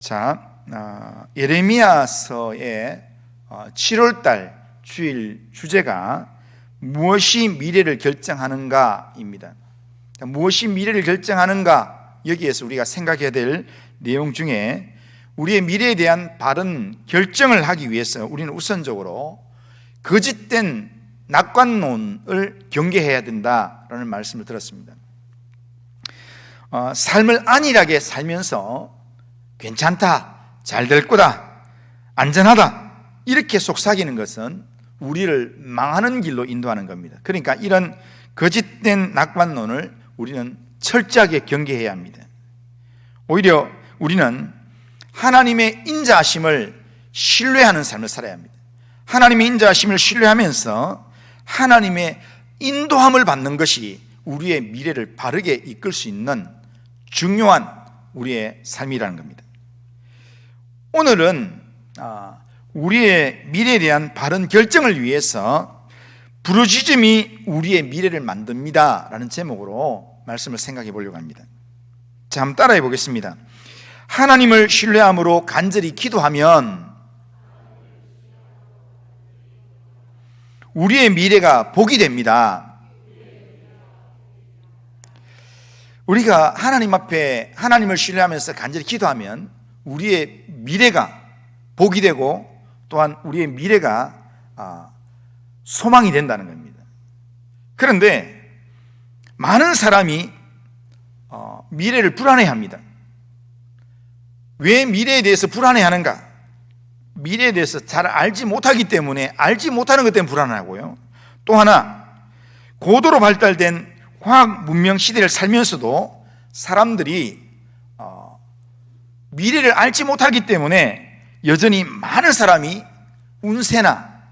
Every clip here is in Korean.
자, 예레미야서의 7월달 주일 주제가 무엇이 미래를 결정하는가입니다. 무엇이 미래를 결정하는가, 여기에서 우리가 생각해야 될 내용 중에 우리의 미래에 대한 바른 결정을 하기 위해서 우리는 우선적으로 거짓된 낙관론을 경계해야 된다라는 말씀을 들었습니다. 삶을 안일하게 살면서 괜찮다, 잘 될 거다, 안전하다 이렇게 속삭이는 것은 우리를 망하는 길로 인도하는 겁니다. 그러니까 이런 거짓된 낙관론을 우리는 철저하게 경계해야 합니다. 오히려 우리는 하나님의 인자하심을 신뢰하는 삶을 살아야 합니다. 하나님의 인자하심을 신뢰하면서 하나님의 인도함을 받는 것이 우리의 미래를 바르게 이끌 수 있는 중요한 우리의 삶이라는 겁니다. 오늘은 우리의 미래에 대한 바른 결정을 위해서 부르짖음이 우리의 미래를 만듭니다 라는 제목으로 말씀을 생각해 보려고 합니다. 자, 한번 따라해 보겠습니다. 하나님을 신뢰함으로 간절히 기도하면 우리의 미래가 복이 됩니다. 우리가 하나님 앞에 하나님을 신뢰하면서 간절히 기도하면 우리의 미래가 복이 되고 또한 우리의 미래가 소망이 된다는 겁니다. 그런데 많은 사람이 미래를 불안해합니다. 왜 미래에 대해서 불안해하는가? 미래에 대해서 잘 알지 못하기 때문에, 알지 못하는 것 때문에 불안하고요. 또 하나, 고도로 발달된 과학 문명 시대를 살면서도 사람들이 미래를 알지 못하기 때문에 여전히 많은 사람이 운세나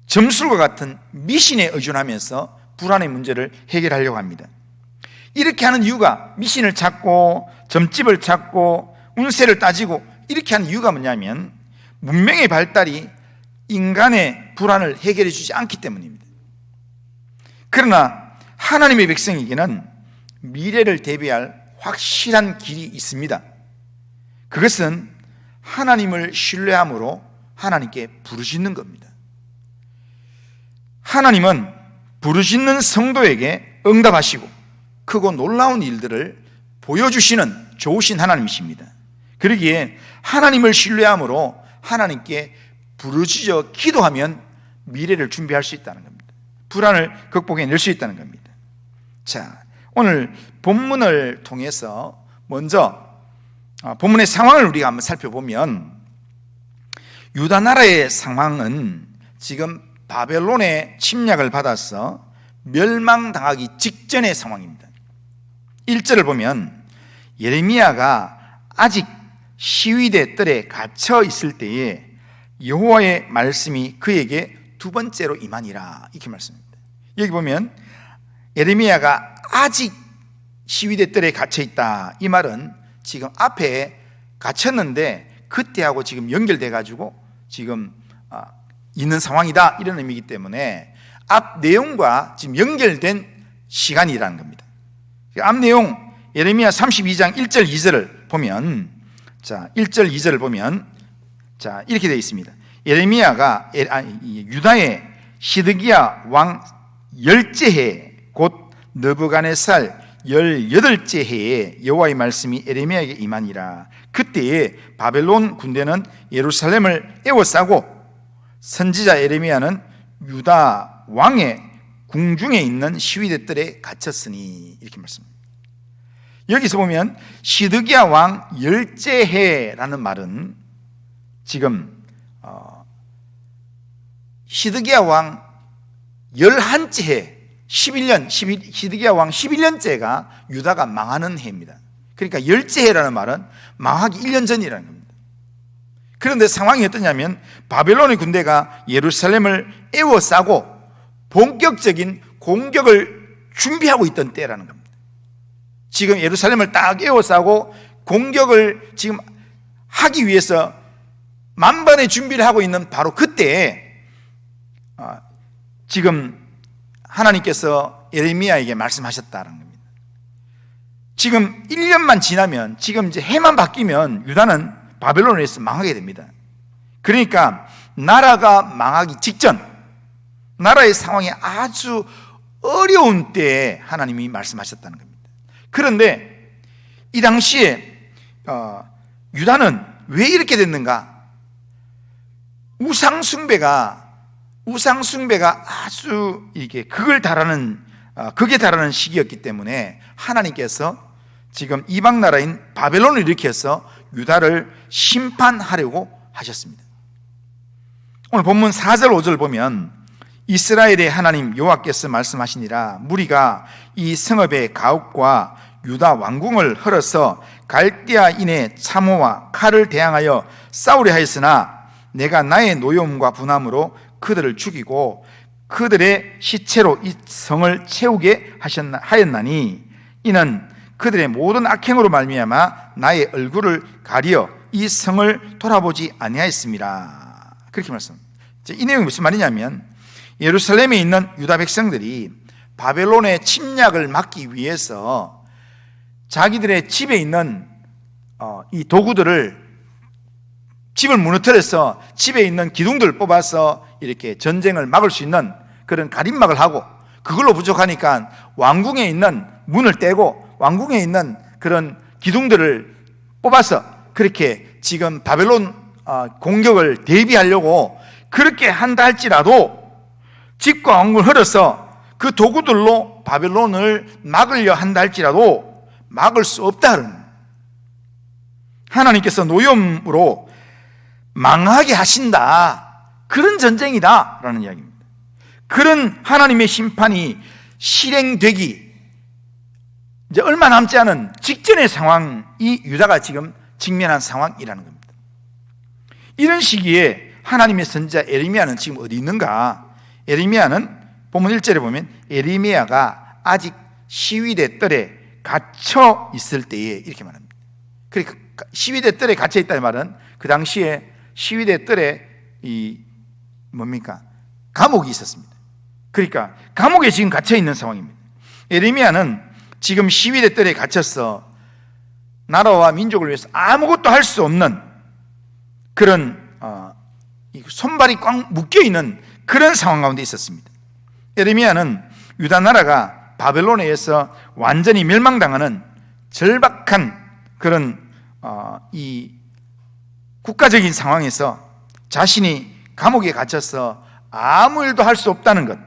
점술과 같은 미신에 의존하면서 불안의 문제를 해결하려고 합니다. 이렇게 하는 이유가, 미신을 찾고 점집을 찾고 운세를 따지고 이렇게 하는 이유가 뭐냐면 문명의 발달이 인간의 불안을 해결해 주지 않기 때문입니다. 그러나 하나님의 백성에게는 미래를 대비할 확실한 길이 있습니다. 그것은 하나님을 신뢰함으로 하나님께 부르짖는 겁니다. 하나님은 부르짖는 성도에게 응답하시고 크고 놀라운 일들을 보여주시는 좋으신 하나님이십니다. 그러기에 하나님을 신뢰함으로 하나님께 부르짖어 기도하면 미래를 준비할 수 있다는 겁니다. 불안을 극복해낼 수 있다는 겁니다. 자, 오늘 본문을 통해서 먼저 본문의 상황을 우리가 한번 살펴보면, 유다 나라의 상황은 지금 바벨론의 침략을 받아서 멸망당하기 직전의 상황입니다. 1절을 보면 예레미야가 아직 시위대 뜰에 갇혀 있을 때에 여호와의 말씀이 그에게 두 번째로 임하니라, 이렇게 말씀합니다. 여기 보면 예레미야가 아직 시위대 뜰에 갇혀 있다, 이 말은 지금 앞에 갇혔는데 그때하고 지금 연결돼 가지고 지금 있는 상황이다, 이런 의미이기 때문에 앞 내용과 지금 연결된 시간이라는 겁니다. 앞 내용 예레미야 32장 1절 2절을 보면, 자, 1절 2절을 보면 자, 이렇게 되어 있습니다. 예레미야가 유다의 시드기야 왕 10째 곧 느부갓네살 18째 해에 여호와의 말씀이 예레미야에게 임하니라. 그때에 바벨론 군대는 예루살렘을 에워싸고 선지자 예레미야는 유다 왕의 궁중에 있는 시위대 뜰에 갇혔으니, 이렇게 말씀합니다. 여기서 보면 시드기야 왕 10째 해라는 말은 지금 시드기야 왕 11째 해, 11년, 시드기야 왕 11년째가 유다가 망하는 해입니다. 그러니까 10째 해라는 말은 망하기 1년 전이라는 겁니다. 그런데 상황이 어떠냐면 바벨론의 군대가 예루살렘을 에워싸고 본격적인 공격을 준비하고 있던 때라는 겁니다. 지금 예루살렘을 딱 에워싸고 공격을 지금 하기 위해서 만반의 준비를 하고 있는 바로 그때에 지금 하나님께서 예레미야에게 말씀하셨다는 겁니다. 지금 1년만 지나면, 지금 이제 해만 바뀌면 유다는 바벨론에 의해서 망하게 됩니다. 그러니까 나라가 망하기 직전, 나라의 상황이 아주 어려운 때에 하나님이 말씀하셨다는 겁니다. 그런데 이 당시에 유다는 왜 이렇게 됐는가? 우상숭배가 아주 이게 극에 달하는 시기였기 때문에 하나님께서 지금 이방 나라인 바벨론을 일으켜서 유다를 심판하려고 하셨습니다. 오늘 본문 4절 5절 보면 이스라엘의 하나님 여호와께서 말씀하시니라, 무리가 이 성읍의 가옥과 유다 왕궁을 헐어서 갈대아인의 참호와 칼을 대항하여 싸우려 하였으나 내가 나의 노여움과 분함으로 그들을 죽이고 그들의 시체로 이 성을 채우게 하였나니 이는 그들의 모든 악행으로 말미암아 나의 얼굴을 가리어 이 성을 돌아보지 아니하였습니다. 그렇게 말씀합니다. 이 내용이 무슨 말이냐면, 예루살렘에 있는 유다 백성들이 바벨론의 침략을 막기 위해서 자기들의 집에 있는 이 도구들을, 집을 무너뜨려서 집에 있는 기둥들을 뽑아서 이렇게 전쟁을 막을 수 있는 그런 가림막을 하고, 그걸로 부족하니까 왕궁에 있는 문을 떼고 왕궁에 있는 그런 기둥들을 뽑아서 그렇게 지금 바벨론 공격을 대비하려고 그렇게 한다 할지라도 집과 왕궁을 헐어서 그 도구들로 바벨론을 막으려 한다 할지라도 막을 수 없다는, 하나님께서 노염으로 망하게 하신다, 그런 전쟁이다 라는 이야기입니다. 그런 하나님의 심판이 실행되기 이제 얼마 남지 않은 직전의 상황이 유다가 지금 직면한 상황이라는 겁니다. 이런 시기에 하나님의 선지자 에레미야는 지금 어디 있는가? 에레미야는 본문 1절에 보면 에레미야가 아직 시위대 뜰에 갇혀 있을 때에 이렇게 말합니다. 그러니까 시위대 뜰에 갇혀 있다는 말은 그 당시에 시위대 뜰에 감옥이 있었습니다. 그러니까 감옥에 지금 갇혀 있는 상황입니다. 에레미야는 지금 시위대 뜰에 갇혀서 나라와 민족을 위해서 아무것도 할 수 없는 그런 손발이 꽉 묶여있는 그런 상황 가운데 있었습니다. 에레미야는 유다 나라가 바벨론에 의해서 완전히 멸망당하는 절박한 그런 이 국가적인 상황에서 자신이 감옥에 갇혀서 아무 일도 할 수 없다는 것,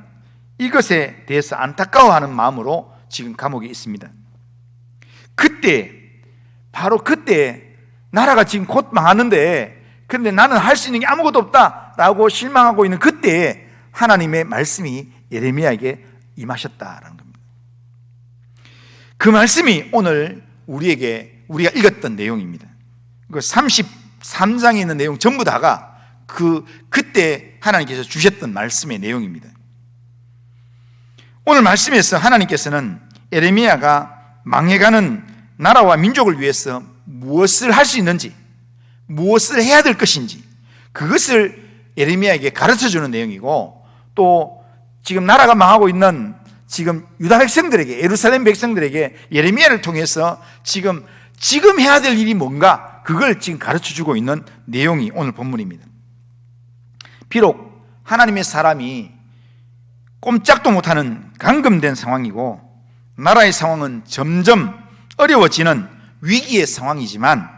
이것에 대해서 안타까워하는 마음으로 지금 감옥에 있습니다. 바로 그때 나라가 지금 곧 망하는데, 그런데 나는 할 수 있는 게 아무것도 없다라고 실망하고 있는 그때에 하나님의 말씀이 예레미야에게 임하셨다라는 겁니다. 그 말씀이 오늘 우리가 읽었던 내용입니다. 그 33장에 있는 내용 전부 다가 그때 하나님께서 주셨던 말씀의 내용입니다. 오늘 말씀에서 하나님께서는 에레미야가 망해가는 나라와 민족을 위해서 무엇을 할 수 있는지, 무엇을 해야 될 것인지, 그것을 에레미야에게 가르쳐주는 내용이고, 또 지금 나라가 망하고 있는 지금 유다 백성들에게, 예루살렘 백성들에게 예레미야를 통해서 지금 해야 될 일이 뭔가, 그걸 지금 가르쳐주고 있는 내용이 오늘 본문입니다. 비록 하나님의 사람이 꼼짝도 못하는 감금된 상황이고 나라의 상황은 점점 어려워지는 위기의 상황이지만,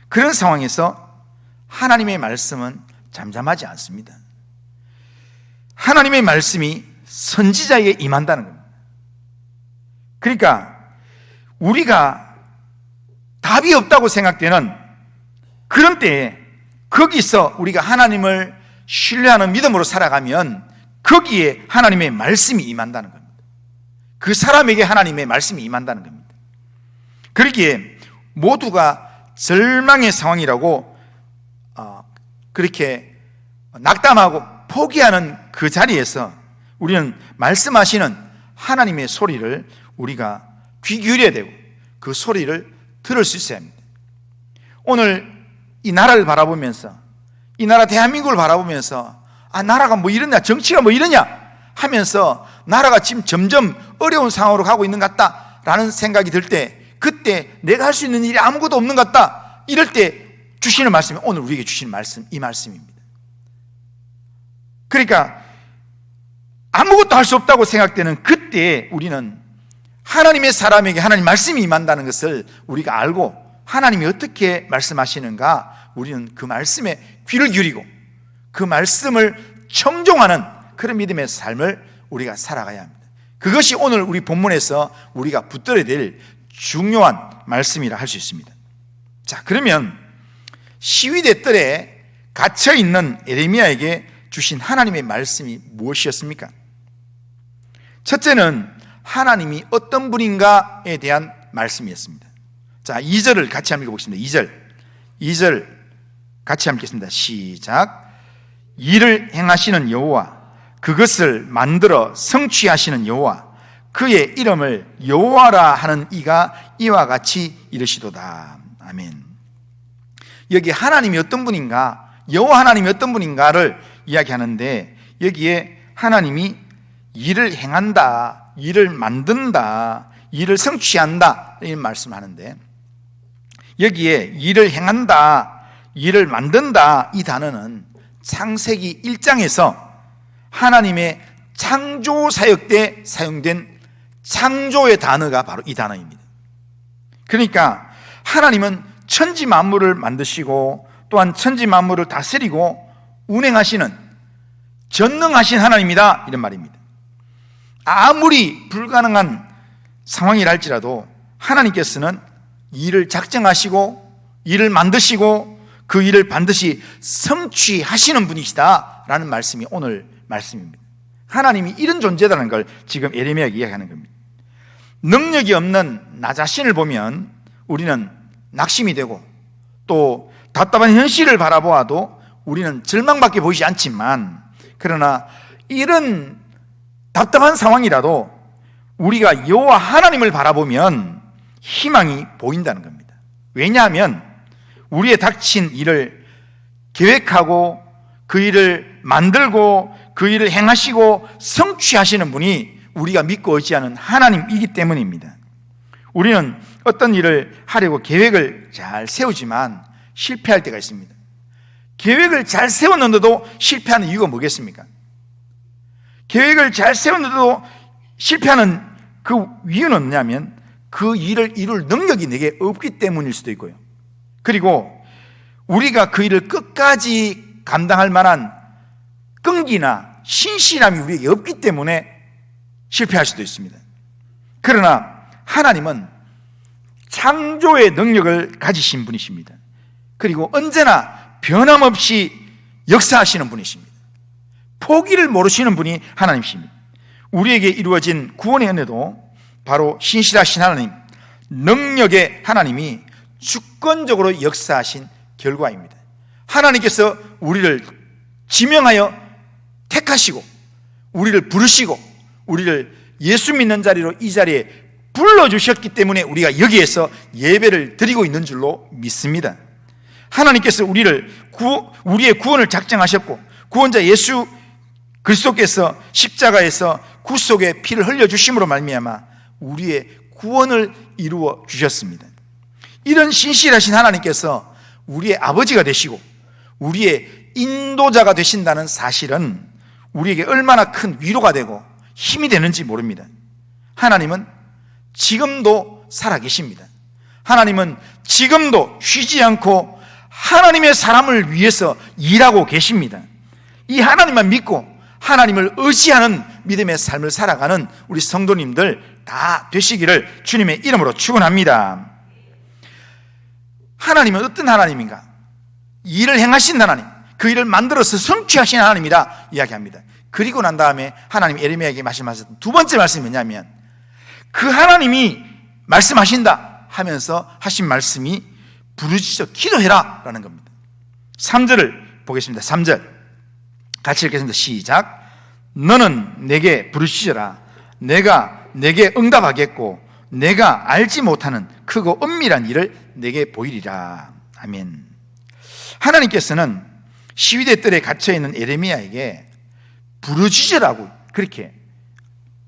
그런 상황에서 하나님의 말씀은 잠잠하지 않습니다. 하나님의 말씀이 선지자에게 임한다는 겁니다. 그러니까 우리가 답이 없다고 생각되는 그런 때에 거기서 우리가 하나님을 신뢰하는 믿음으로 살아가면 거기에 하나님의 말씀이 임한다는 겁니다. 그 사람에게 하나님의 말씀이 임한다는 겁니다. 그러기에 모두가 절망의 상황이라고 그렇게 낙담하고 포기하는 그 자리에서 우리는 말씀하시는 하나님의 소리를 우리가 귀 기울여야 되고 그 소리를 들을 수 있어야 합니다. 오늘 이 나라를 바라보면서, 이 나라 대한민국을 바라보면서 나라가 뭐 이러냐, 정치가 뭐 이러냐 하면서 나라가 지금 점점 어려운 상황으로 가고 있는 것 같다라는 생각이 들 때, 그때 내가 할 수 있는 일이 아무것도 없는 것 같다, 이럴 때 주시는 말씀이 오늘 우리에게 주시는 말씀, 이 말씀입니다. 그러니까 아무것도 할 수 없다고 생각되는 그때 우리는 하나님의 사람에게 하나님 말씀이 임한다는 것을 우리가 알고 하나님이 어떻게 말씀하시는가 우리는 그 말씀에 귀를 기울이고 그 말씀을 청종하는 그런 믿음의 삶을 우리가 살아가야 합니다. 그것이 오늘 우리 본문에서 우리가 붙들어야 될 중요한 말씀이라 할 수 있습니다. 자, 그러면 시위대 뜰에 갇혀있는 에레미야에게 주신 하나님의 말씀이 무엇이었습니까? 첫째는 하나님이 어떤 분인가에 대한 말씀이었습니다. 자, 2절을 같이 한번 읽어보겠습니다. 2절 같이 한번 읽겠습니다. 시작. 일을 행하시는 여호와, 그것을 만들어 성취하시는 여호와, 그의 이름을 여호와라 하는 이가 이와 같이 이르시도다. 아멘. 여기 하나님이 어떤 분인가, 여호와 하나님이 어떤 분인가를 이야기하는데 여기에 하나님이 일을 행한다, 일을 만든다, 일을 성취한다 이런 말씀을 하는데 여기에 일을 행한다, 일을 만든다 이 단어는 창세기 1장에서 하나님의 창조 사역 때 사용된 창조의 단어가 바로 이 단어입니다. 그러니까 하나님은 천지 만물을 만드시고 또한 천지 만물을 다스리고 운행하시는 전능하신 하나님이다 이런 말입니다. 아무리 불가능한 상황이라 할지라도 하나님께서는 일을 작정하시고 일을 만드시고 그 일을 반드시 성취하시는 분이시다 라는 말씀이 오늘 말씀입니다. 하나님이 이런 존재라는 걸 지금 에레미야가 이야기하는 겁니다. 능력이 없는 나 자신을 보면 우리는 낙심이 되고 또 답답한 현실을 바라보아도 우리는 절망밖에 보이지 않지만 그러나 이런 답답한 상황이라도 우리가 여호와 하나님을 바라보면 희망이 보인다는 겁니다. 왜냐하면 우리의 닥친 일을 계획하고 그 일을 만들고 그 일을 행하시고 성취하시는 분이 우리가 믿고 의지하는 하나님이기 때문입니다. 우리는 어떤 일을 하려고 계획을 잘 세우지만 실패할 때가 있습니다. 계획을 잘 세웠는데도 실패하는 이유가 뭐겠습니까? 계획을 잘 세웠는데도 실패하는 그 이유는 뭐냐면 그 일을 이룰 능력이 내게 없기 때문일 수도 있고요. 그리고 우리가 그 일을 끝까지 감당할 만한 끈기나 신실함이 우리에게 없기 때문에 실패할 수도 있습니다. 그러나 하나님은 창조의 능력을 가지신 분이십니다. 그리고 언제나 변함없이 역사하시는 분이십니다. 포기를 모르시는 분이 하나님이십니다. 우리에게 이루어진 구원의 은혜도 바로 신실하신 하나님, 능력의 하나님이 주권적으로 역사하신 결과입니다. 하나님께서 우리를 지명하여 택하시고 우리를 부르시고 우리를 예수 믿는 자리로 이 자리에 불러주셨기 때문에 우리가 여기에서 예배를 드리고 있는 줄로 믿습니다. 하나님께서 우리의 구원을 작정하셨고 구원자 예수 그리스도께서 십자가에서 구속의 피를 흘려주심으로 말미암아 우리의 구원을 이루어 주셨습니다. 이런 신실하신 하나님께서 우리의 아버지가 되시고 우리의 인도자가 되신다는 사실은 우리에게 얼마나 큰 위로가 되고 힘이 되는지 모릅니다. 하나님은 지금도 살아계십니다. 하나님은 지금도 쉬지 않고 하나님의 사람을 위해서 일하고 계십니다. 이 하나님만 믿고 하나님을 의지하는 믿음의 삶을 살아가는 우리 성도님들 다 되시기를 주님의 이름으로 축원합니다. 하나님은 어떤 하나님인가? 일을 행하신 하나님, 그 일을 만들어서 성취하신 하나님이다 이야기합니다. 그리고 난 다음에 하나님 에레미야에게 말씀하셨던 두 번째 말씀이 뭐냐면 그 하나님이 말씀하신다 하면서 하신 말씀이 부르짖어 기도해라 라는 겁니다. 3절을 보겠습니다. 3절 같이 읽겠습니다. 시작. 너는 내게 부르짖어라. 내가 내게 응답하겠고 내가 알지 못하는 크고 은밀한 일을 내게 보이리라. 아멘. 하나님께서는 시위대 뜰에 갇혀있는 에레미야에게 부르짖으라고 그렇게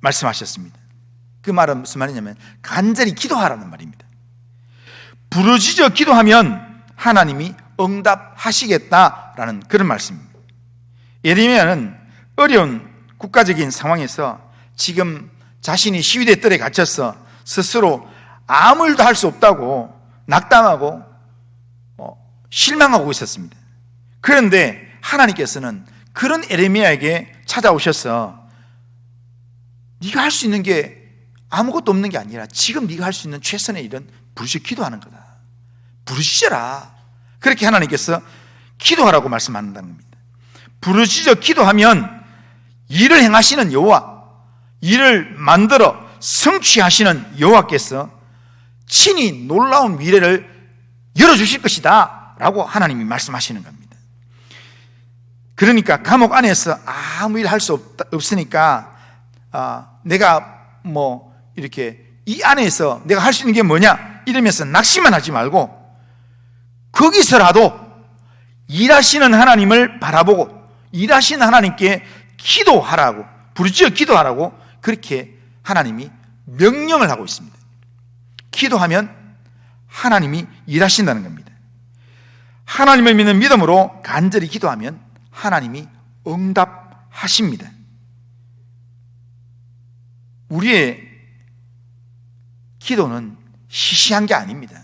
말씀하셨습니다. 그 말은 무슨 말이냐면 간절히 기도하라는 말입니다. 부르짖어 기도하면 하나님이 응답하시겠다라는 그런 말씀입니다. 예레미야는 어려운 국가적인 상황에서 지금 자신이 시위대 뜰에 갇혀서 스스로 아무 일도 할 수 없다고 낙담하고 실망하고 있었습니다. 그런데 하나님께서는 그런 예레미야에게 찾아오셔서 네가 할 수 있는 게 아무것도 없는 게 아니라 지금 네가 할 수 있는 최선의 일은 부르짖어 기도하는 거다. 부르짖어라. 그렇게 하나님께서 기도하라고 말씀한다는 겁니다. 부르짖어 기도하면 일을 행하시는 여호와, 일을 만들어 성취하시는 여호와께서 친히 놀라운 미래를 열어주실 것이다 라고 하나님이 말씀하시는 겁니다. 그러니까 감옥 안에서 아무 일 할 수 없으니까 내가 이렇게 이 안에서 내가 할 수 있는 게 뭐냐 이러면서 낙심만 하지 말고 거기서라도 일하시는 하나님을 바라보고 일하시는 하나님께 기도하라고, 부르짖어 기도하라고 그렇게 하나님이 명령을 하고 있습니다. 기도하면 하나님이 일하신다는 겁니다. 하나님을 믿는 믿음으로 간절히 기도하면 하나님이 응답하십니다. 우리의 기도는 시시한 게 아닙니다.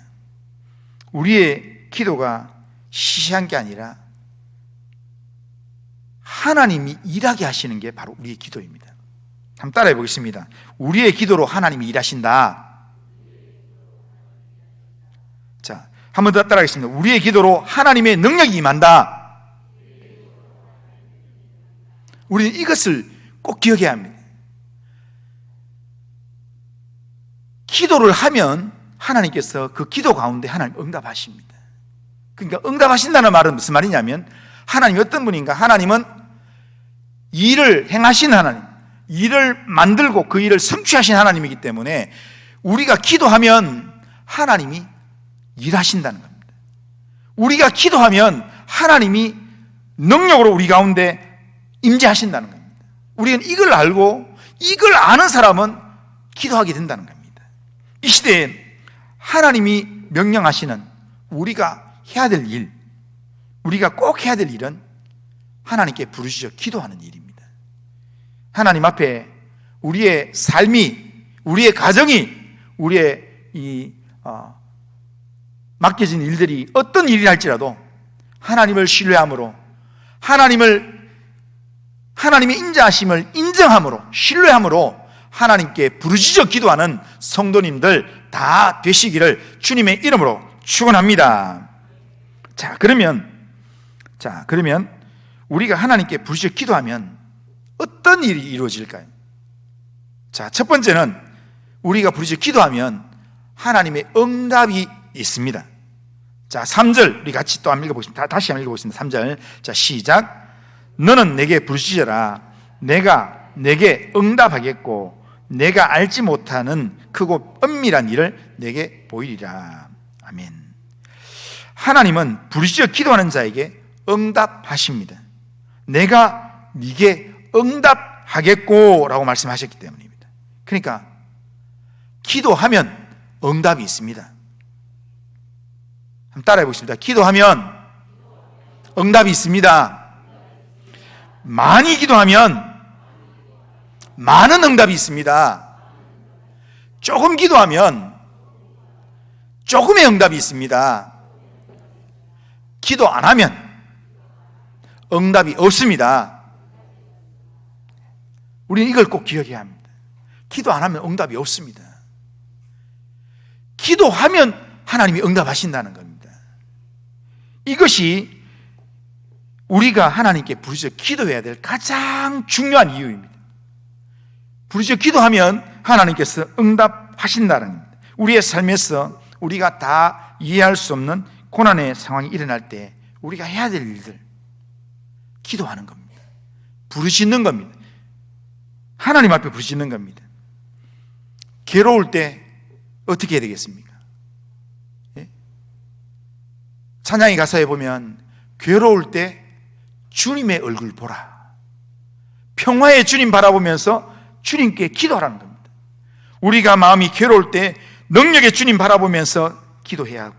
우리의 기도가 시시한 게 아니라 하나님이 일하게 하시는 게 바로 우리의 기도입니다. 한번 따라해 보겠습니다. 우리의 기도로 하나님이 일하신다. 자, 한 번 더 따라하겠습니다. 우리의 기도로 하나님의 능력이 임한다. 우리는 이것을 꼭 기억해야 합니다. 기도를 하면 하나님께서 그 기도 가운데 하나님 응답하십니다. 그러니까 응답하신다는 말은 무슨 말이냐면 하나님이 어떤 분인가? 하나님은 일을 행하신 하나님, 일을 만들고 그 일을 성취하신 하나님이기 때문에 우리가 기도하면 하나님이 일하신다는 겁니다. 우리가 기도하면 하나님이 능력으로 우리 가운데 임재하신다는 겁니다. 우리는 이걸 알고 이걸 아는 사람은 기도하게 된다는 겁니다. 이 시대에 하나님이 명령하시는 우리가 해야 될 일, 우리가 꼭 해야 될 일은 하나님께 부르짖어 기도하는 일입니다. 하나님 앞에 우리의 삶이, 우리의 가정이, 우리의 맡겨진 일들이 어떤 일이 할지라도 하나님을 신뢰함으로, 하나님의 인자하심을 인정함으로, 신뢰함으로 하나님께 부르짖어 기도하는 성도님들 다 되시기를 주님의 이름으로 축원합니다. 자, 그러면 우리가 하나님께 부르짖어 기도하면 어떤 일이 이루어질까요? 자, 첫 번째는 우리가 부르짖어 기도하면 하나님의 응답이 있습니다. 자, 3절 우리 같이 또 한번 읽어보겠습니다. 다시 한번 읽어보겠습니다. 3절. 자, 시작. 너는 내게 부르짖어라. 내가 내게 응답하겠고 내가 알지 못하는 크고 은밀한 일을 내게 보이리라. 아멘. 하나님은 부르짖어 기도하는 자에게 응답하십니다. 내가 네게 응답하겠고 라고 말씀하셨기 때문입니다. 그러니까 기도하면 응답이 있습니다. 한번 따라해 보겠습니다. 기도하면 응답이 있습니다. 많이 기도하면 많은 응답이 있습니다. 조금 기도하면 조금의 응답이 있습니다. 기도 안 하면 응답이 없습니다. 우리는 이걸 꼭 기억해야 합니다. 기도 안 하면 응답이 없습니다. 기도하면 하나님이 응답하신다는 겁니다. 이것이 우리가 하나님께 부르짖어 기도해야 될 가장 중요한 이유입니다. 부르짖어 기도하면 하나님께서 응답하신다는 겁니다. 우리의 삶에서 우리가 다 이해할 수 없는 고난의 상황이 일어날 때 우리가 해야 될 일들, 기도하는 겁니다. 부르짖는 겁니다. 하나님 앞에 부르짖는 겁니다. 괴로울 때 어떻게 해야 되겠습니까? 예? 찬양의 가사에 보면 괴로울 때 주님의 얼굴 보라. 평화의 주님 바라보면서 주님께 기도하라는 겁니다. 우리가 마음이 괴로울 때 능력의 주님 바라보면서 기도해야 하고,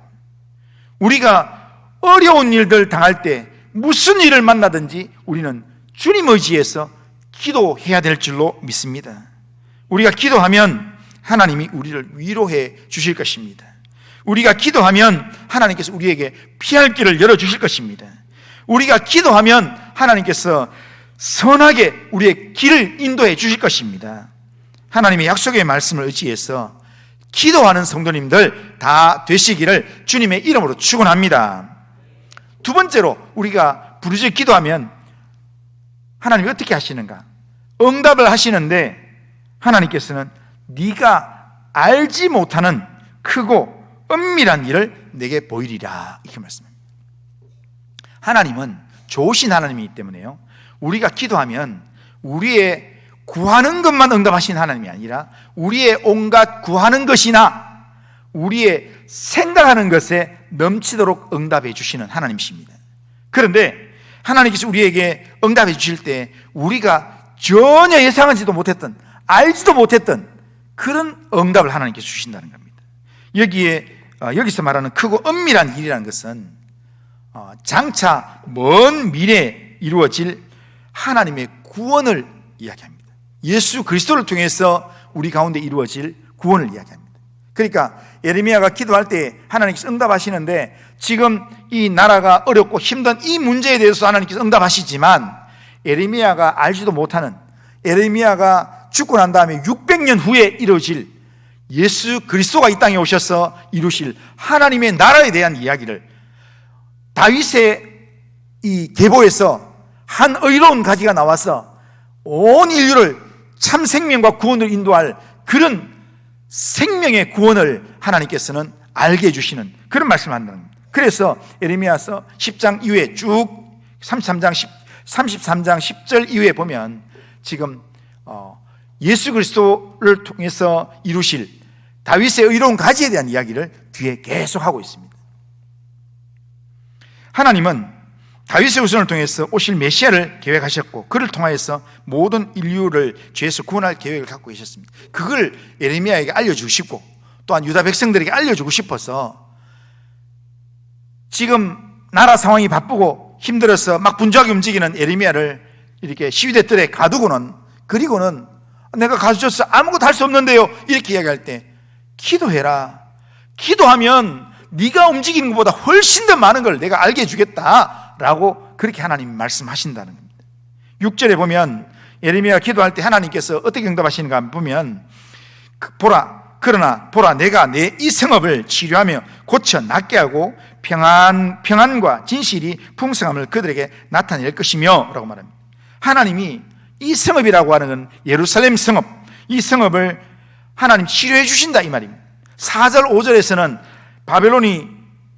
우리가 어려운 일들 당할 때 무슨 일을 만나든지 우리는 주님 의지에서 기도해야 될 줄로 믿습니다. 우리가 기도하면 하나님이 우리를 위로해 주실 것입니다. 우리가 기도하면 하나님께서 우리에게 피할 길을 열어주실 것입니다. 우리가 기도하면 하나님께서 선하게 우리의 길을 인도해 주실 것입니다. 하나님의 약속의 말씀을 의지해서 기도하는 성도님들 다 되시기를 주님의 이름으로 축원합니다. 두 번째로, 우리가 부르짖어 기도하면 하나님이 어떻게 하시는가? 응답을 하시는데 하나님께서는 네가 알지 못하는 크고 은밀한 일을 내게 보이리라, 이렇게 말씀합니다. 하나님은 좋으신 하나님이기 때문에요, 우리가 기도하면 우리의 구하는 것만 응답하시는 하나님이 아니라 우리의 온갖 구하는 것이나 우리의 생각하는 것에 넘치도록 응답해 주시는 하나님이십니다. 그런데 하나님께서 우리에게 응답해 주실 때 우리가 전혀 예상하지도 못했던, 알지도 못했던 그런 응답을 하나님께서 주신다는 겁니다. 여기서 말하는 크고 은밀한 일이라는 것은 장차 먼 미래에 이루어질 하나님의 구원을 이야기합니다. 예수 그리스도를 통해서 우리 가운데 이루어질 구원을 이야기합니다. 그러니까 예레미야가 기도할 때 하나님께서 응답하시는데, 지금 이 나라가 어렵고 힘든 이 문제에 대해서 하나님께서 응답하시지만 예레미야가 알지도 못하는, 예레미야가 죽고 난 다음에 600년 후에 이루어질 예수 그리스도가 이 땅에 오셔서 이루실 하나님의 나라에 대한 이야기를, 다윗의 이 계보에서 한 의로운 가지가 나와서 온 인류를 참 생명과 구원을 인도할 그런 생명의 구원을 하나님께서는 알게 해주시는 그런 말씀을 한다는 겁니다. 그래서 예레미야서 10장 이후에 쭉 33장 10절 이후에 보면 지금 예수 그리스도를 통해서 이루실 다윗의 의로운 가지에 대한 이야기를 뒤에 계속하고 있습니다. 하나님은 다윗의 후손을 통해서 오실 메시아를 계획하셨고, 그를 통하여서 모든 인류를 죄에서 구원할 계획을 갖고 계셨습니다. 그걸 예레미야에게 알려주고 싶고, 또한 유다 백성들에게 알려주고 싶어서 지금 나라 상황이 바쁘고 힘들어서 막 분주하게 움직이는 예레미야를 이렇게 시위대 뜰에 가두고는, 그리고는 내가 가르쳤어, 아무것도 할 수 없는데요, 이렇게 이야기할 때 기도해라, 기도하면 네가 움직이는 것보다 훨씬 더 많은 걸 내가 알게 해주겠다 라고 그렇게 하나님이 말씀하신다는 겁니다. 6절에 보면 예레미야가 기도할 때 하나님께서 어떻게 응답하시는가 보면, 그러나 보라, 내가 내 이 성읍을 치료하며 고쳐 낫게 하고 평안과 진실이 풍성함을 그들에게 나타낼 것이며 라고 말합니다. 하나님이 이 성읍이라고 하는 건 예루살렘 성읍, 이 성읍을 하나님 치료해 주신다 이 말입니다. 4절 5절에서는 바벨론이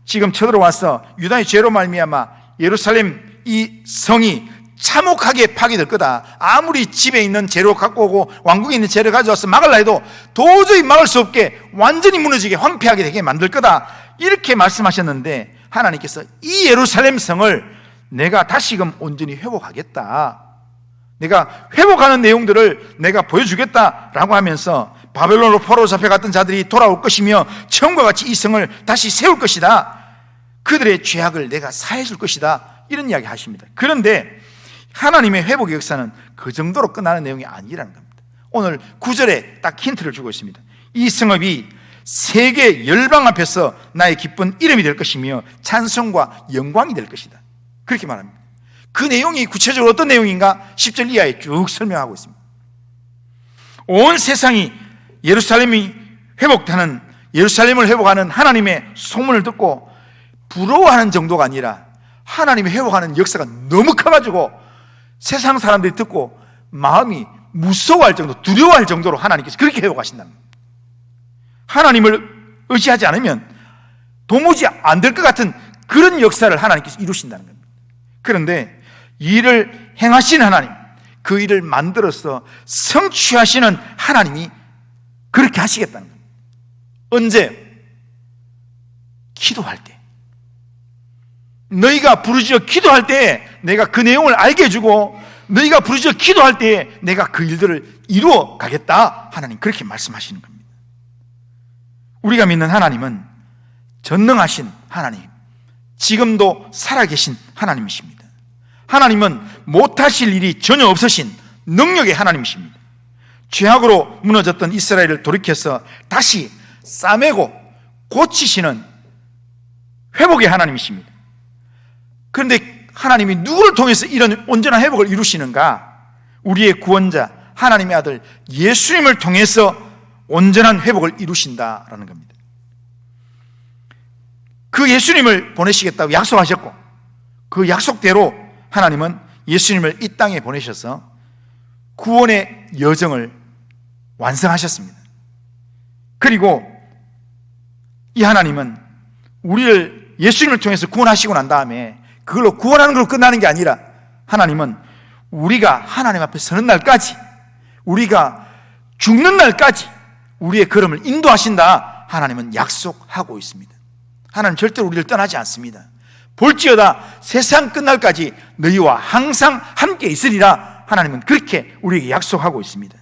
지금 쳐들어와서 유다의 죄로 말미암아 예루살렘 이 성이 참혹하게 파괴될 거다, 아무리 집에 있는 재료 갖고 오고 왕궁에 있는 재료 가져와서 막으려 해도 도저히 막을 수 없게 완전히 무너지게 황폐하게 되게 만들 거다, 이렇게 말씀하셨는데 하나님께서 이 예루살렘 성을 내가 다시금 온전히 회복하겠다, 내가 회복하는 내용들을 내가 보여주겠다라고 하면서 바벨론으로 포로로 잡혀갔던 자들이 돌아올 것이며 처음과 같이 이 성을 다시 세울 것이다, 그들의 죄악을 내가 사해줄 것이다, 이런 이야기 하십니다. 그런데 하나님의 회복의 역사는 그 정도로 끝나는 내용이 아니라는 겁니다. 오늘 9절에 딱 힌트를 주고 있습니다. 이 성읍이 세계 열방 앞에서 나의 기쁜 이름이 될 것이며 찬송과 영광이 될 것이다, 그렇게 말합니다. 그 내용이 구체적으로 어떤 내용인가 10절 이하에 쭉 설명하고 있습니다. 온 세상이 예루살렘이 회복하는, 예루살렘을 회복하는 하나님의 소문을 듣고 부러워하는 정도가 아니라 하나님이 회복하는 역사가 너무 커가지고 세상 사람들이 듣고 마음이 무서워할 정도, 두려워할 정도로 하나님께서 그렇게 회복하신다는 겁니다. 하나님을 의지하지 않으면 도무지 안 될 것 같은 그런 역사를 하나님께서 이루신다는 겁니다. 그런데 일을 행하시는 하나님, 그 일을 만들어서 성취하시는 하나님이 그렇게 하시겠다는 겁니다. 언제? 기도할 때, 너희가 부르짖어 기도할 때 내가 그 내용을 알게 해주고, 너희가 부르짖어 기도할 때 내가 그 일들을 이루어 가겠다, 하나님 그렇게 말씀하시는 겁니다. 우리가 믿는 하나님은 전능하신 하나님, 지금도 살아계신 하나님이십니다. 하나님은 못하실 일이 전혀 없으신 능력의 하나님이십니다. 죄악으로 무너졌던 이스라엘을 돌이켜서 다시 싸매고 고치시는 회복의 하나님이십니다. 그런데 하나님이 누구를 통해서 이런 온전한 회복을 이루시는가? 우리의 구원자 하나님의 아들 예수님을 통해서 온전한 회복을 이루신다라는 겁니다. 그 예수님을 보내시겠다고 약속하셨고, 그 약속대로 하나님은 예수님을 이 땅에 보내셔서 구원의 여정을 완성하셨습니다. 그리고 이 하나님은 우리를 예수님을 통해서 구원하시고 난 다음에 그걸로 구원하는 걸로 끝나는 게 아니라, 하나님은 우리가 하나님 앞에 서는 날까지, 우리가 죽는 날까지 우리의 걸음을 인도하신다, 하나님은 약속하고 있습니다. 하나님 절대로 우리를 떠나지 않습니다. 볼지어다 세상 끝날까지 너희와 항상 함께 있으리라, 하나님은 그렇게 우리에게 약속하고 있습니다.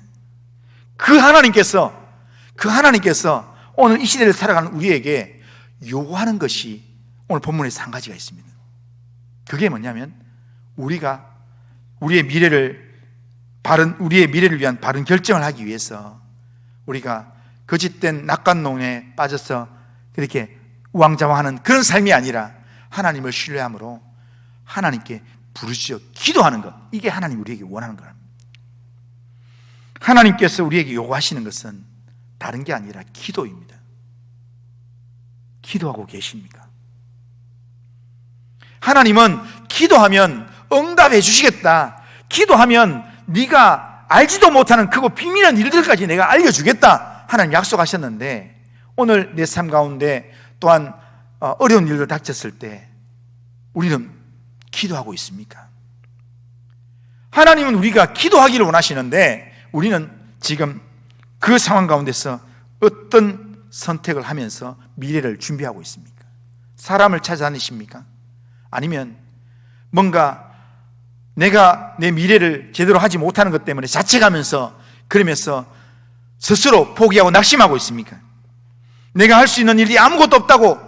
그 하나님께서 오늘 이 시대를 살아가는 우리에게 요구하는 것이 오늘 본문에서 한 가지가 있습니다. 그게 뭐냐면, 우리가 우리의 미래를 위한 바른 결정을 하기 위해서 우리가 거짓된 낙관론에 빠져서 그렇게 우왕좌왕하는 그런 삶이 아니라, 하나님을 신뢰함으로 하나님께 부르짖어 기도하는 것, 이게 하나님 우리에게 원하는 거랍니다. 하나님께서 우리에게 요구하시는 것은 다른 게 아니라 기도입니다. 기도하고 계십니까? 하나님은 기도하면 응답해 주시겠다, 기도하면 네가 알지도 못하는 크고 비밀한 일들까지 내가 알려주겠다, 하나님 약속하셨는데, 오늘 내 삶 가운데 또한 어려운 일로 닥쳤을 때 우리는 기도하고 있습니까? 하나님은 우리가 기도하기를 원하시는데, 우리는 지금 그 상황 가운데서 어떤 선택을 하면서 미래를 준비하고 있습니까? 사람을 찾아다니십니까? 아니면 뭔가 내가 내 미래를 제대로 하지 못하는 것 때문에 자책하면서, 그러면서 스스로 포기하고 낙심하고 있습니까? 내가 할 수 있는 일이 아무것도 없다고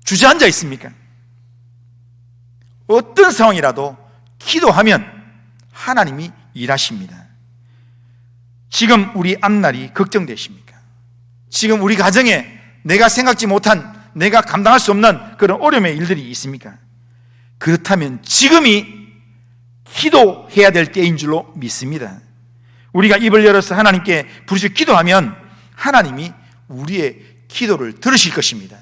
주저앉아 있습니까? 어떤 상황이라도 기도하면 하나님이 일하십니다. 지금 우리 앞날이 걱정되십니까? 지금 우리 가정에 내가 생각지 못한, 내가 감당할 수 없는 그런 어려움의 일들이 있습니까? 그렇다면 지금이 기도해야 될 때인 줄로 믿습니다. 우리가 입을 열어서 하나님께 부르짖어 기도하면 하나님이 우리의 기도를 들으실 것입니다.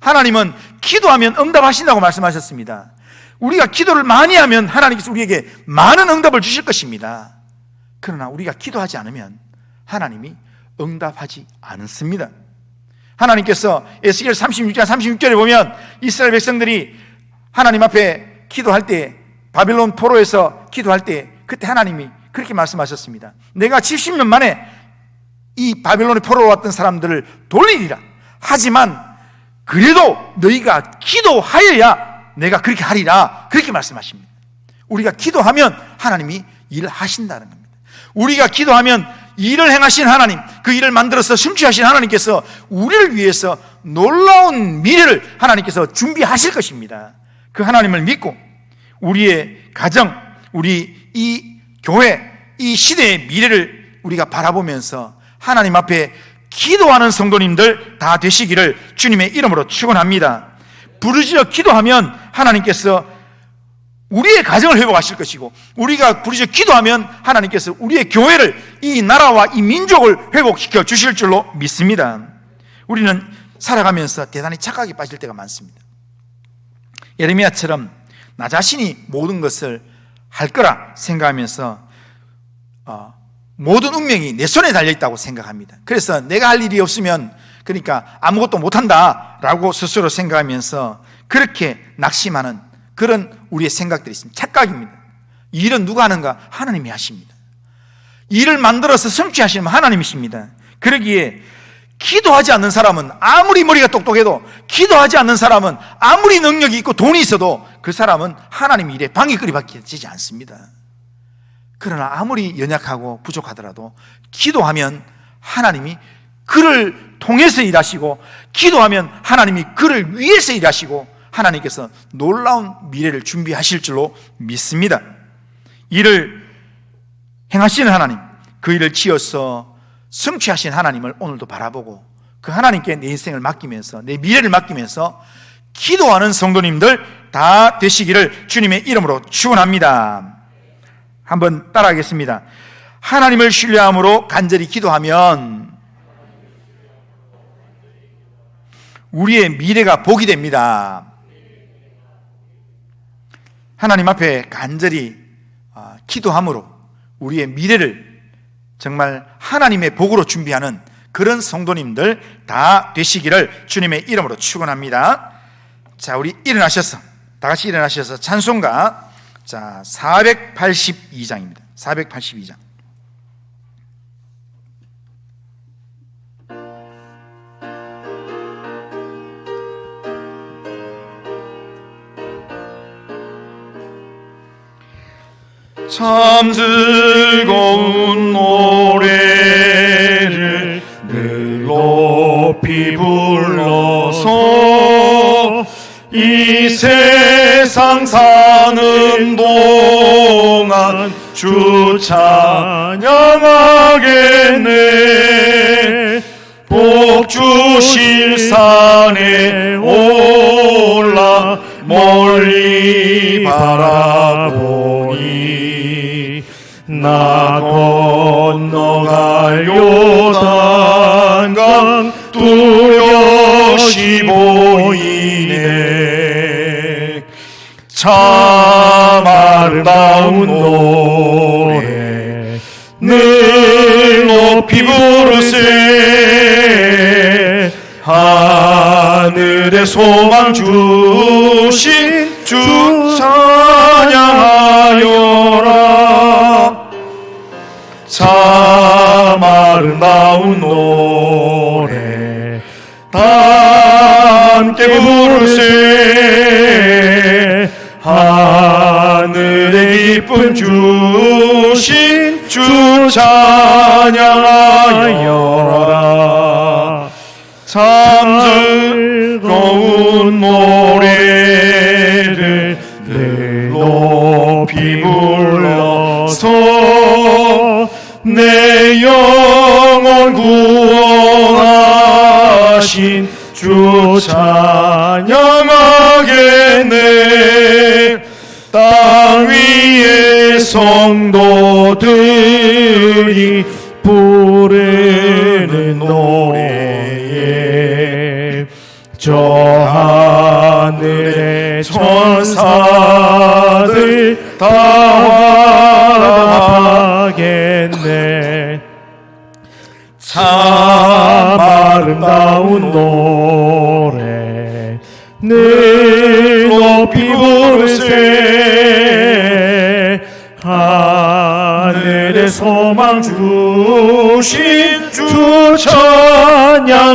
하나님은 기도하면 응답하신다고 말씀하셨습니다. 우리가 기도를 많이 하면 하나님께서 우리에게 많은 응답을 주실 것입니다. 그러나 우리가 기도하지 않으면 하나님이 응답하지 않습니다. 하나님께서 에스겔 36장 36절에 보면 이스라엘 백성들이 하나님 앞에 기도할 때, 바빌론 포로에서 기도할 때, 그때 하나님이 그렇게 말씀하셨습니다. 내가 70년 만에 이 바빌론의 포로로 왔던 사람들을 돌리리라. 하지만 그래도 너희가 기도하여야 내가 그렇게 하리라, 그렇게 말씀하십니다. 우리가 기도하면 하나님이 일을 하신다는 겁니다. 우리가 기도하면 일을 행하신 하나님, 그 일을 만들어서 성취하신 하나님께서 우리를 위해서 놀라운 미래를 하나님께서 준비하실 것입니다. 그 하나님을 믿고 우리의 가정, 우리 이 교회, 이 시대의 미래를 우리가 바라보면서 하나님 앞에 기도하는 성도님들 다 되시기를 주님의 이름으로 축원합니다. 부르짖어 기도하면 하나님께서 우리의 가정을 회복하실 것이고, 우리가 부르짖어 기도하면 하나님께서 우리의 교회를, 이 나라와 이 민족을 회복시켜 주실 줄로 믿습니다. 우리는 살아가면서 대단히 착각에 빠질 때가 많습니다. 예레미야처럼 나 자신이 모든 것을 할 거라 생각하면서 모든 운명이 내 손에 달려있다고 생각합니다. 그래서 내가 할 일이 없으면, 그러니까 아무것도 못한다 라고 스스로 생각하면서 그렇게 낙심하는 그런 우리의 생각들이 있습니다. 착각입니다. 일은 누가 하는가? 하나님이 하십니다. 일을 만들어서 성취하시는 하나님이십니다. 그러기에 기도하지 않는 사람은 아무리 머리가 똑똑해도, 기도하지 않는 사람은 아무리 능력이 있고 돈이 있어도 그 사람은 하나님 일에 방해거리밖에 되지 않습니다. 그러나 아무리 연약하고 부족하더라도 기도하면 하나님이 그를 통해서 일하시고, 기도하면 하나님이 그를 위해서 일하시고, 하나님께서 놀라운 미래를 준비하실 줄로 믿습니다. 이를 행하시는 하나님, 그 일을 지어서 성취하신 하나님을 오늘도 바라보고 그 하나님께 내 인생을 맡기면서, 내 미래를 맡기면서 기도하는 성도님들 다 되시기를 주님의 이름으로 축원합니다. 한번 따라하겠습니다. 하나님을 신뢰함으로 간절히 기도하면 우리의 미래가 복이 됩니다. 하나님 앞에 간절히 기도함으로 우리의 미래를 정말 하나님의 복으로 준비하는 그런 성도님들 다 되시기를 주님의 이름으로 축원합니다. 자, 우리 일어나셔서, 다 같이 일어나셔서 찬송가 482장입니다. 482장. 참 즐거운 노래를 늘 높이 불러서 이 세상 사는 동안 주 찬양하겠네. 복 주실 산에 올라 멀리 바라보니 나 건너갈 요단강 뚜렷이 보이네. 참 아름다운 노래 늘 높이 부르세. 하늘의 소망 주신 주 찬양하여라. 참 아름다운 노래 다 함께 부르세. 하늘의 기쁨 주신 주 찬양하여라. 참 즐거운 노래를 늘 높이 불러서 내 영혼 구원하신 주 찬양하겠네. 땅 위의 성도들이 부르는 노래에 저 하늘의 천사들 다 환호하겠네. 참 아름다운 노래 늘 높이 부르세. 하늘의 소망 주신 주 찬양하여라.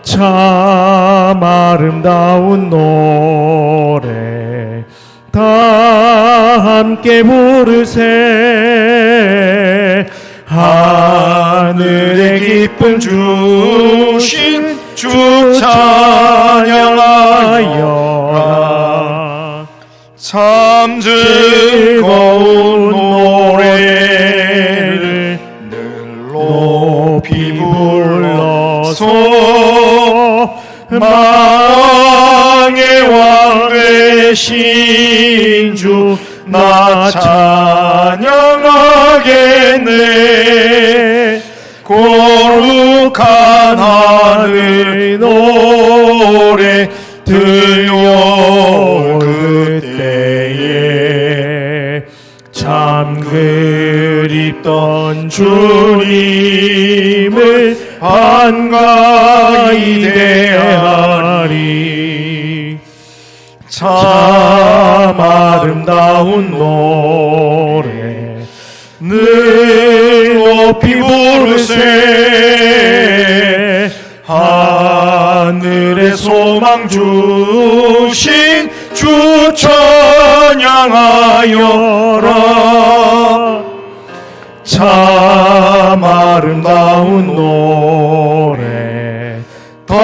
참 아름다운 노래 다 함께 부르세. 하늘의 기쁨 주신 주 찬양하여라. 참 즐거운 노래를 늘 높이 불러서 만왕의 왕 되신 주 나 찬양하겠네. 거룩한 하늘 노래 들려올 그때에 참 그립던 주님을 반가이 대하리. 참 아름다운 노래 늘 높이 부르세. 하늘의 소망 주신 주 찬양하여라. 참 아름다운 노래 다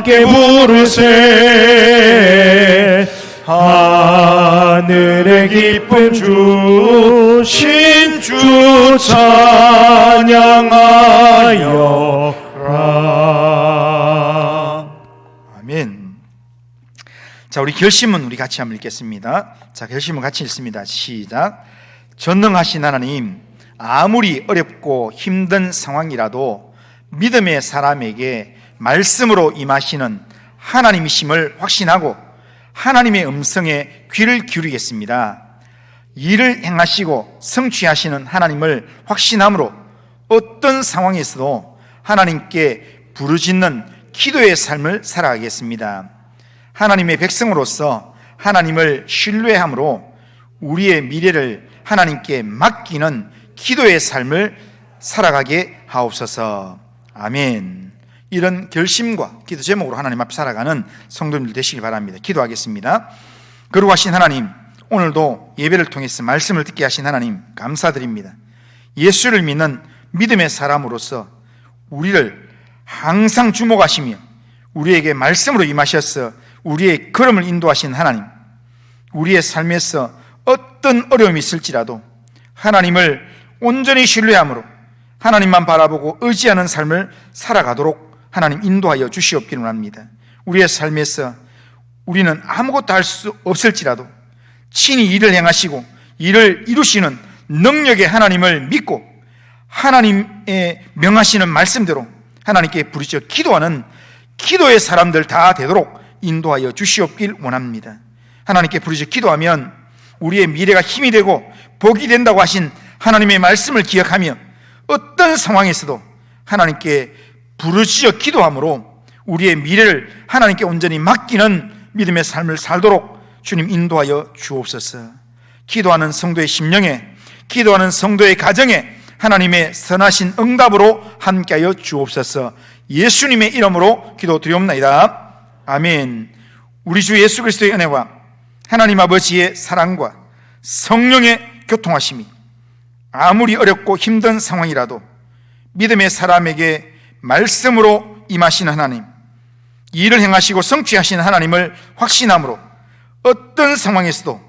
함께 부르세. 하늘의 기쁨 주신 주 찬양하여라. 아멘. 자, 우리 결심은 우리 같이 한번 읽겠습니다. 자, 결심은 같이 읽습니다. 시작. 전능하신 하나님, 아무리 어렵고 힘든 상황이라도 믿음의 사람에게 말씀으로 임하시는 하나님이심을 확신하고 하나님의 음성에 귀를 기울이겠습니다. 일을 행하시고 성취하시는 하나님을 확신함으로 어떤 상황에서도 하나님께 부르짖는 기도의 삶을 살아가겠습니다. 하나님의 백성으로서 하나님을 신뢰함으로 우리의 미래를 하나님께 맡기는 기도의 삶을 살아가게 하옵소서. 아멘. 이런 결심과 기도 제목으로 하나님 앞 살아가는 성도님들 되시길 바랍니다. 기도하겠습니다. 거룩하신 하나님, 오늘도 예배를 통해서 말씀을 듣게 하신 하나님 감사드립니다. 예수를 믿는 믿음의 사람으로서 우리를 항상 주목하시며 우리에게 말씀으로 임하셔서 우리의 걸음을 인도하신 하나님, 우리의 삶에서 어떤 어려움이 있을지라도 하나님을 온전히 신뢰함으로 하나님만 바라보고 의지하는 삶을 살아가도록 하나님 인도하여 주시옵기를 원합니다. 우리의 삶에서 우리는 아무것도 할 수 없을지라도 친히 일을 행하시고 일을 이루시는 능력의 하나님을 믿고 하나님의 명하시는 말씀대로 하나님께 부르짖어 기도하는 기도의 사람들 다 되도록 인도하여 주시옵길 원합니다. 하나님께 부르짖어 기도하면 우리의 미래가 힘이 되고 복이 된다고 하신 하나님의 말씀을 기억하며 어떤 상황에서도 하나님께 부르짖어 기도함으로 우리의 미래를 하나님께 온전히 맡기는 믿음의 삶을 살도록 주님 인도하여 주옵소서. 기도하는 성도의 심령에, 기도하는 성도의 가정에 하나님의 선하신 응답으로 함께하여 주옵소서. 예수님의 이름으로 기도드리옵나이다. 아멘. 우리 주 예수 그리스도의 은혜와 하나님 아버지의 사랑과 성령의 교통하심이 아무리 어렵고 힘든 상황이라도 믿음의 사람에게 말씀으로 임하시는 하나님, 일을 행하시고 성취하시는 하나님을 확신함으로 어떤 상황에서도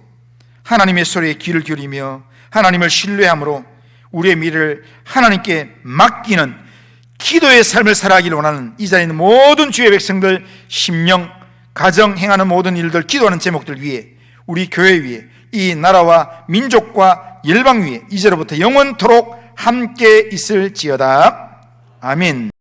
하나님의 소리에 귀를 기울이며 하나님을 신뢰함으로 우리의 미래를 하나님께 맡기는 기도의 삶을 살아가기를 원하는 이 자리에 있는 모든 주의 백성들, 심령, 가정 행하는 모든 일들, 기도하는 제목들 위에, 우리 교회 위에, 이 나라와 민족과 열방 위에 이제로부터 영원토록 함께 있을지어다. 아멘.